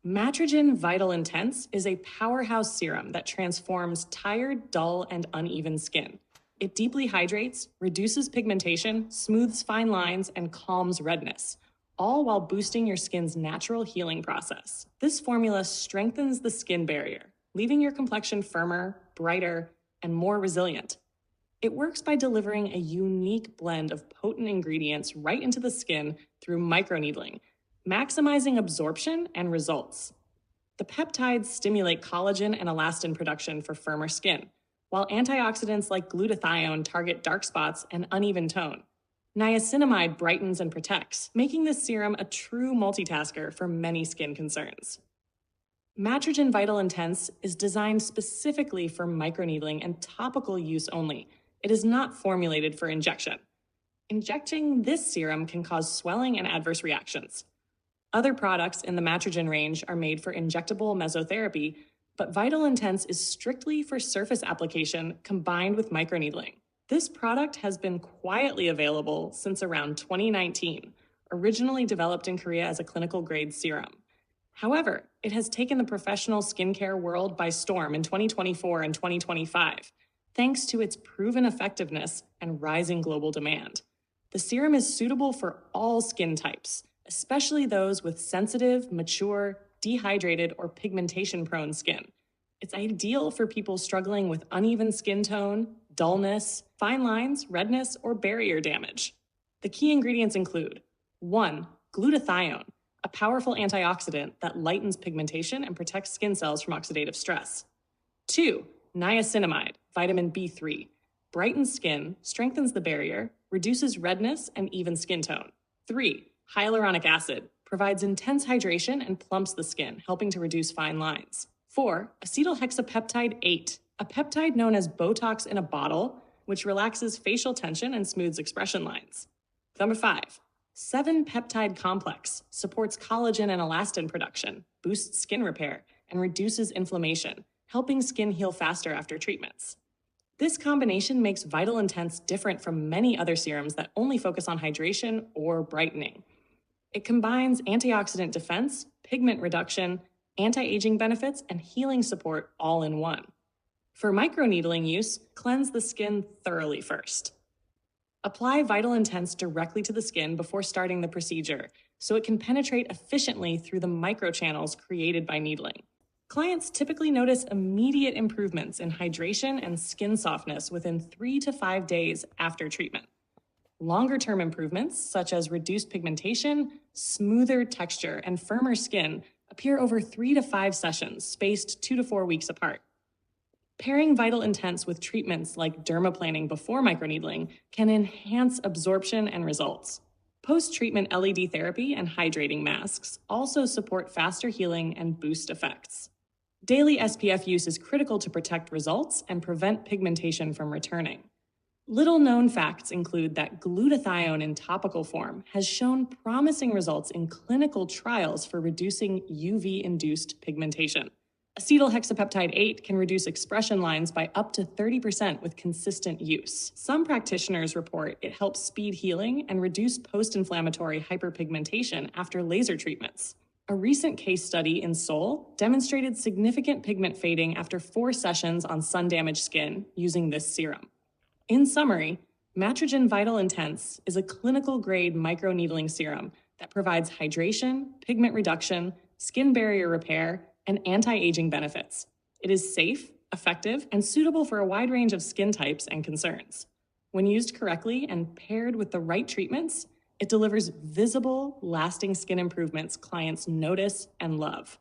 Matrigen Vital Intense is a powerhouse serum that transforms tired, dull, and uneven skin. It deeply hydrates, reduces pigmentation, smooths fine lines, and calms redness, all while boosting your skin's natural healing process. This formula strengthens the skin barrier, leaving your complexion firmer, brighter, and more resilient. It works by delivering a unique blend of potent ingredients right into the skin through microneedling, maximizing absorption and results. The peptides stimulate collagen and elastin production for firmer skin, while antioxidants like glutathione target dark spots and uneven tone. Niacinamide brightens and protects, making this serum a true multitasker for many skin concerns. Matrigen Vital Intense is designed specifically for microneedling and topical use only. It is not formulated for injection. Injecting this serum can cause swelling and adverse reactions. Other products in the Matrigen range are made for injectable mesotherapy, but Vital Intense is strictly for surface application combined with microneedling. This product has been quietly available since around 2019, originally developed in Korea as a clinical grade serum. However, it has taken the professional skincare world by storm in 2024 and 2025, thanks to its proven effectiveness and rising global demand. The serum is suitable for all skin types, especially those with sensitive, mature, dehydrated, or pigmentation-prone skin. It's ideal for people struggling with uneven skin tone, dullness, fine lines, redness, or barrier damage. The key ingredients include 1. Glutathione, a powerful antioxidant that lightens pigmentation and protects skin cells from oxidative stress. 2. Niacinamide, vitamin B3, brightens skin, strengthens the barrier, reduces redness and even skin tone. 3. Hyaluronic acid, provides intense hydration and plumps the skin, helping to reduce fine lines. 4. Acetohexapeptide 8, a peptide known as Botox in a bottle, which relaxes facial tension and smooths expression lines. Number 5. 7-peptide complex, supports collagen and elastin production, boosts skin repair, and reduces inflammation, helping skin heal faster after treatments. This combination makes Vital Intense different from many other serums that only focus on hydration or brightening. It combines antioxidant defense, pigment reduction, anti-aging benefits, and healing support all in one. For microneedling use, cleanse the skin thoroughly first. Apply Vital Intense directly to the skin before starting the procedure, so it can penetrate efficiently through the microchannels created by needling. Clients typically notice immediate improvements in hydration and skin softness within 3 to 5 days after treatment. Longer-term improvements, such as reduced pigmentation, smoother texture, and firmer skin, appear over 3 to 5 sessions, spaced 2 to 4 weeks apart. Pairing Vital Intense with treatments like dermaplaning before microneedling can enhance absorption and results. Post-treatment LED therapy and hydrating masks also support faster healing and boost effects. Daily SPF use is critical to protect results and prevent pigmentation from returning. Little-known facts include that glutathione in topical form has shown promising results in clinical trials for reducing UV-induced pigmentation. Acetohexapeptide 8 can reduce expression lines by up to 30% with consistent use. Some practitioners report it helps speed healing and reduce post-inflammatory hyperpigmentation after laser treatments. A recent case study in Seoul demonstrated significant pigment fading after 4 sessions on sun-damaged skin using this serum. In summary, Matrigen Vital Intense is a clinical-grade microneedling serum that provides hydration, pigment reduction, skin barrier repair, and anti-aging benefits. It is safe, effective, and suitable for a wide range of skin types and concerns. When used correctly and paired with the right treatments, it delivers visible, lasting skin improvements clients notice and love.